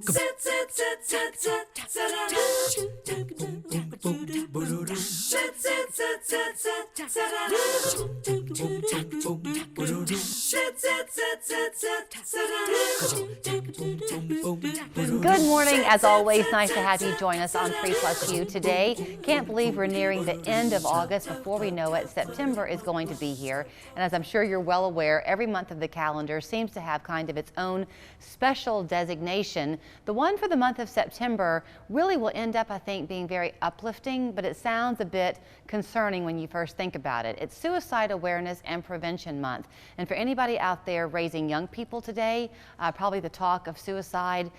Good morning. As always, nice to have you join us on 3+U today. Can't believe we're nearing the end of August. Before we know it, September is going to be here. And as I'm sure you're well aware, every month of the calendar seems to have kind of its own special designation. The one for the month of September really will end up, I think, being very uplifting, but it sounds a bit concerning when you first think about it. It's Suicide Awareness and Prevention Month. And for anybody out there raising young people today, probably the talk of suicide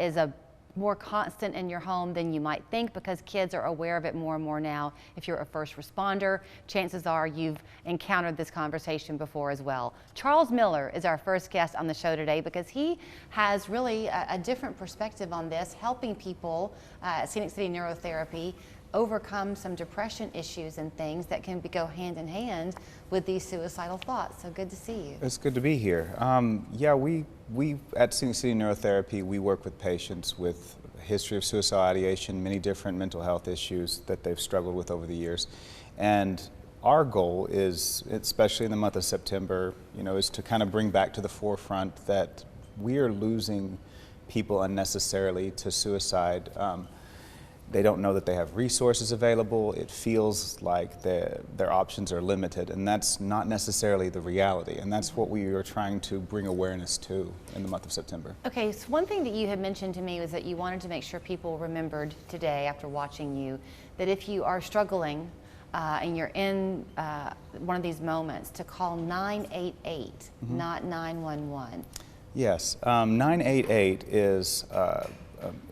is a more constant in your home than you might think, because kids are aware of it more and more now. If you're a first responder, chances are you've encountered this conversation before as well. Charles Miller is our first guest on the show today because he has really a different perspective on this, helping people at Scenic City Neurotherapy overcome some depression issues and things that can go hand in hand with these suicidal thoughts. So good to see you. It's good to be here. Yeah, we at Scenic City Neurotherapy, we work with patients with a history of suicidal ideation, many different mental health issues that they've struggled with over the years. And our goal is, especially in the month of September, is to kind of bring back to the forefront that we are losing people unnecessarily to suicide. They don't know that they have resources available. It feels like their options are limited, and that's not necessarily the reality. And that's what we are trying to bring awareness to in the month of September. Okay, so one thing that you had mentioned to me was that you wanted to make sure people remembered today, after watching you, that if you are struggling and you're in one of these moments, to call 988, not 911. Yes, 988 is a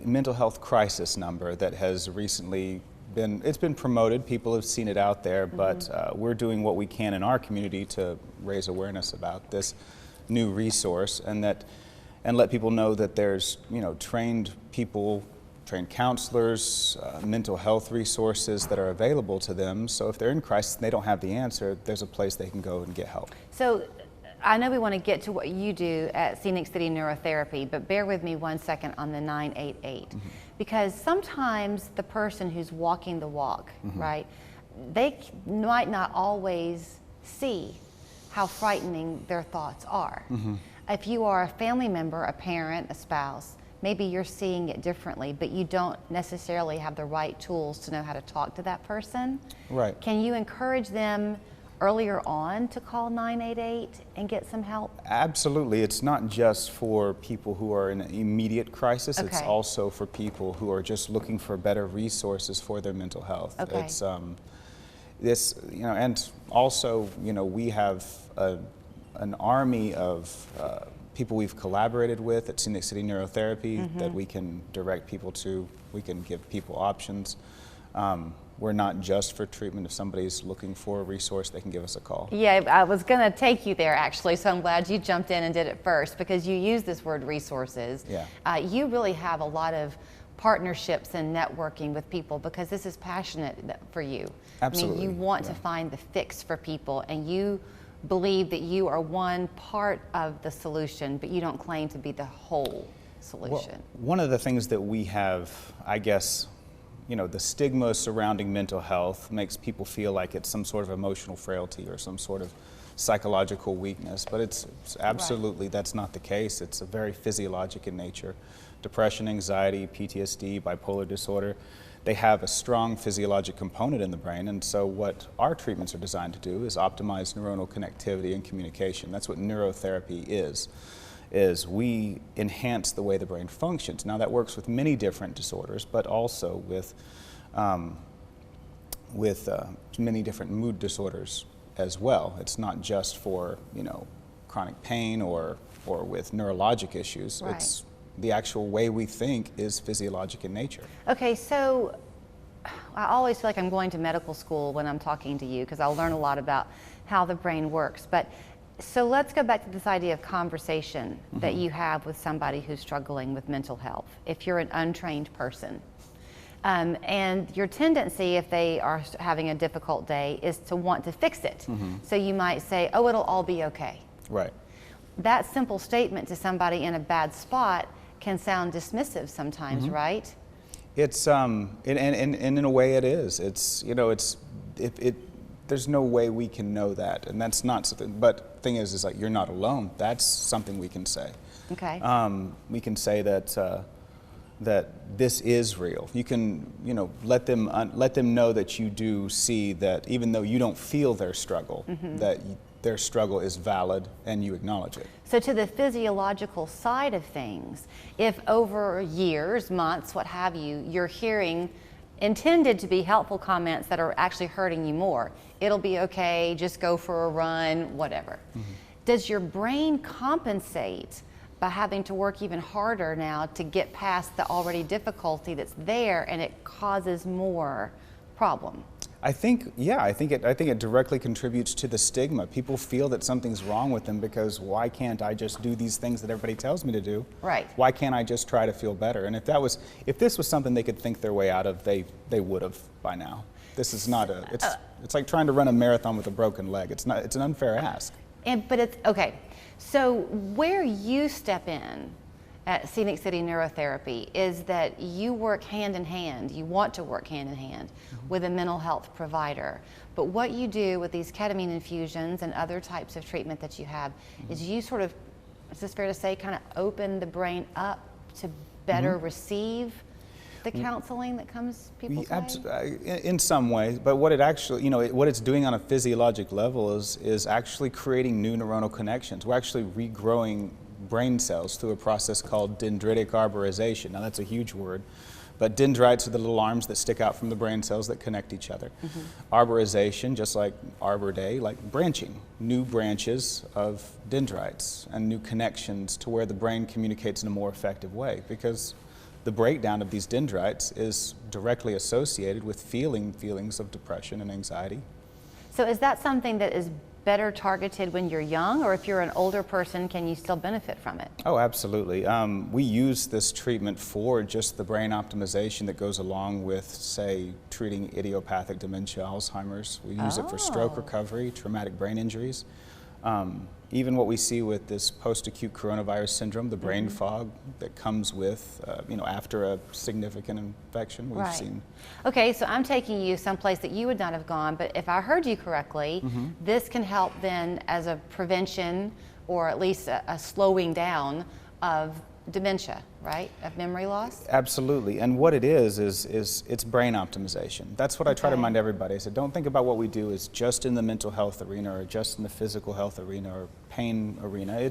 mental health crisis number that has recently been promoted. People have seen it out there, but we're doing what we can in our community to raise awareness about this new resource, and let people know that there's trained people, trained counselors, mental health resources that are available to them. So if they're in crisis and they don't have the answer, there's a place they can go and get help. So I know we want to get to what you do at Scenic City Neurotherapy, but bear with me 1 second on the 988, because sometimes the person who's walking the walk, right, they might not always see how frightening their thoughts are. If you are a family member, a parent, a spouse, maybe you're seeing it differently, but you don't necessarily have the right tools to know how to talk to that person. Right. Can you encourage them earlier on to call 988 and get some help? Absolutely. It's not just for people who are in an immediate crisis. Okay. It's also for people who are just looking for better resources for their mental health. Okay. It's this, and also, we have an army of people we've collaborated with at Scenic City Neurotherapy that we can direct people to. We can give people options. We're not just for treatment. If somebody's looking for a resource, they can give us a call. Yeah, I was going to take you there actually, so I'm glad you jumped in and did it first, because you use this word resources. Yeah. You really have a lot of partnerships and networking with people, because this is passionate for you. Absolutely. I mean, you want to find the fix for people, and you believe that you are one part of the solution, but you don't claim to be the whole solution. Well, one of the things that we have, I guess, the stigma surrounding mental health makes people feel like it's some sort of emotional frailty or some sort of psychological weakness, but it's absolutely, that's not the case. It's a very physiologic in nature. Depression, anxiety, PTSD, bipolar disorder, they have a strong physiologic component in the brain, and so what our treatments are designed to do is optimize neuronal connectivity and communication. That's what neurotherapy is we enhance the way the brain functions. Now that works with many different disorders, but also with many different mood disorders as well. It's not just for chronic pain or with neurologic issues. Right. It's the actual way we think is physiologic in nature. Okay, so I always feel like I'm going to medical school when I'm talking to you, because I'll learn a lot about how the brain works. But so let's go back to this idea of conversation that you have with somebody who's struggling with mental health, if you're an untrained person. And your tendency, if they are having a difficult day, is to want to fix it. So you might say, oh, it'll all be okay. Right. That simple statement to somebody in a bad spot can sound dismissive sometimes, right? It's and in a way it is. It's, you know, there's no way we can know that, and that's not something. But the thing is like, you're not alone. That's something we can say. Okay. We can say that that this is real. You can, you know, let them know that you do see that, even though you don't feel their struggle, that their struggle is valid and you acknowledge it. So to the physiological side of things, if over years, months, what have you, you're hearing intended to be helpful comments that are actually hurting you more, it'll be okay, just go for a run, whatever. Does your brain compensate by having to work even harder now to get past the already difficulty that's there, and it causes more problem? I think it directly contributes to the stigma. People feel that something's wrong with them because why can't I just do these things that everybody tells me to do? Right. Why can't I just try to feel better? And if this was something they could think their way out of, they would have by now. This is not it's like trying to run a marathon with a broken leg. It's an unfair ask. But it's okay. So where you step in at Scenic City Neurotherapy is that you work hand in hand, you want to work hand in hand with a mental health provider. But what you do with these ketamine infusions and other types of treatment that you have is you sort of, is this fair to say, kind of open the brain up to better receive the counseling that comes people's way? In some ways, but what it actually, you know, what it's doing on a physiologic level is actually creating new neuronal connections. We're actually regrowing brain cells through a process called dendritic arborization. Now that's a huge word, but dendrites are the little arms that stick out from the brain cells that connect each other. Arborization, just like Arbor Day, like branching, new branches of dendrites and new connections to where the brain communicates in a more effective way, because the breakdown of these dendrites is directly associated with feelings of depression and anxiety. So is that something that is better targeted when you're young, or if you're an older person, can you still benefit from it? Oh, absolutely. We use this treatment for just the brain optimization that goes along with, say, treating idiopathic dementia, Alzheimer's. We use it for stroke recovery, traumatic brain injuries. Even what we see with this post-acute coronavirus syndrome, the brain fog that comes with, you know, after a significant infection, we've seen. Okay, so I'm taking you someplace that you would not have gone, but if I heard you correctly, this can help then as a prevention, or at least a slowing down of dementia, right? Of memory loss? Absolutely. And what it is it's brain optimization. That's what I try to remind everybody. I said, don't think about what we do is just in the mental health arena or just in the physical health arena or pain arena.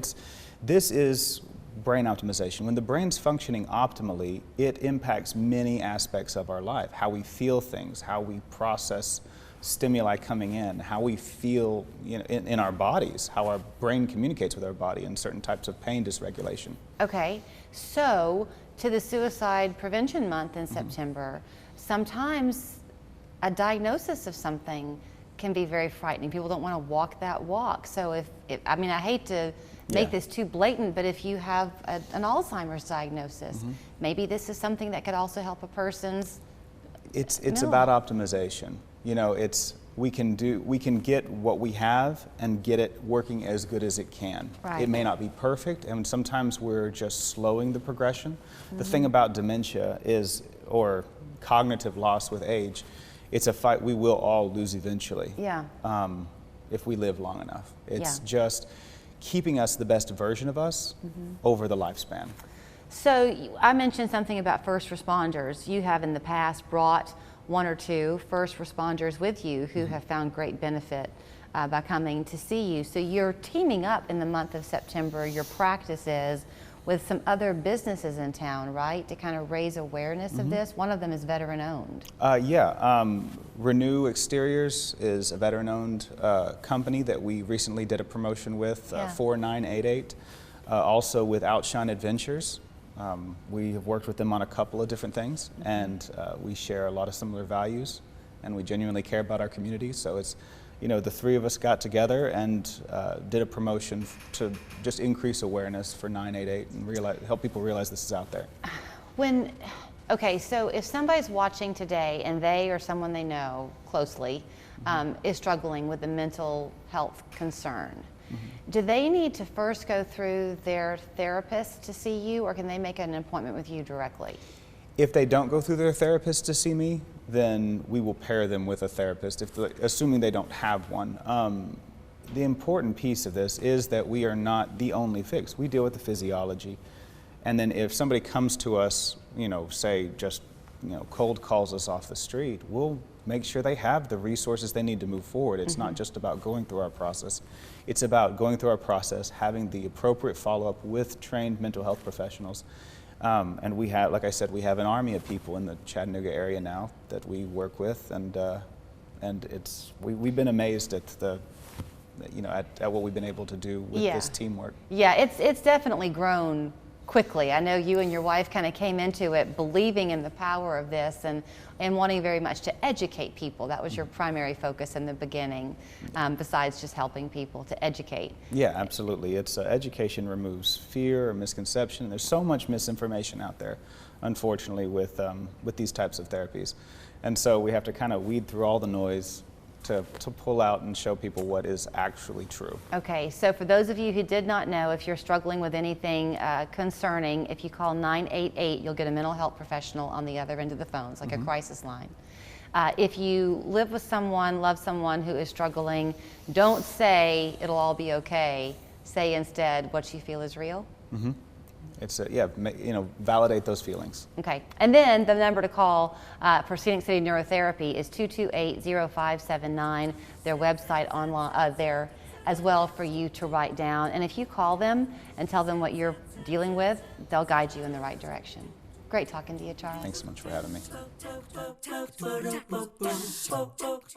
This is brain optimization. When the brain's functioning optimally, it impacts many aspects of our life. How we feel things, how we process stimuli coming in, how we feel, you know, in our bodies, how our brain communicates with our body, and certain types of pain dysregulation. Okay, so to the Suicide Prevention Month in September, sometimes a diagnosis of something can be very frightening. People don't want to walk that walk. So if I mean, I hate to make this too blatant, but if you have an Alzheimer's diagnosis, maybe this is something that could also help a person's It's about optimization. You know, we can get what we have and get it working as good as it can. Right. It may not be perfect, and sometimes we're just slowing the progression. The thing about dementia or cognitive loss with age, it's a fight we will all lose eventually. Yeah. If we live long enough. It's just keeping us the best version of us over the lifespan. So I mentioned something about first responders. You have in the past brought one or two first responders with you who have found great benefit by coming to see you. So you're teaming up in the month of September, your practices, with some other businesses in town, right? To kind of raise awareness of this. One of them is veteran owned. Renew Exteriors is a veteran owned company that we recently did a promotion with, 4988. Also with Outshine Adventures. We have worked with them on a couple of different things, and we share a lot of similar values, and we genuinely care about our community. So it's, you know, the three of us got together and did a promotion to just increase awareness for 988 and help people realize this is out there. Okay, so if somebody's watching today and they or someone they know closely is struggling with a mental health concern, Do they need to first go through their therapist to see you, or can they make an appointment with you directly? If they don't go through their therapist to see me, then we will pair them with a therapist, assuming they don't have one. The important piece of this is that we are not the only fix. We deal with the physiology. And then if somebody comes to us, say just, cold calls us off the street, we'll make sure they have the resources they need to move forward. It's not just about going through our process. It's about going through our process, having the appropriate follow-up with trained mental health professionals. And we have, like I said, we have an army of people in the Chattanooga area now that we work with, and we've been amazed at at what we've been able to do with this teamwork. Yeah, it's definitely grown quickly. I know you and your wife kind of came into it believing in the power of this and wanting very much to educate people. That was your primary focus in the beginning, besides just helping people to educate. Yeah, absolutely. It's education removes fear or misconception. There's so much misinformation out there, unfortunately, with these types of therapies. And so we have to kind of weed through all the noise to pull out and show people what is actually true. Okay, so for those of you who did not know, if you're struggling with anything concerning, if you call 988, you'll get a mental health professional on the other end of the phone. It's like a crisis line. If you live with someone, love someone who is struggling, don't say it'll all be okay. Say instead what you feel is real. It's validate those feelings. Okay, and then the number to call for Scenic City Neurotherapy is 228-0579. Their website online there as well for you to write down. And if you call them and tell them what you're dealing with, they'll guide you in the right direction. Great talking to you, Charles. Thanks so much for having me.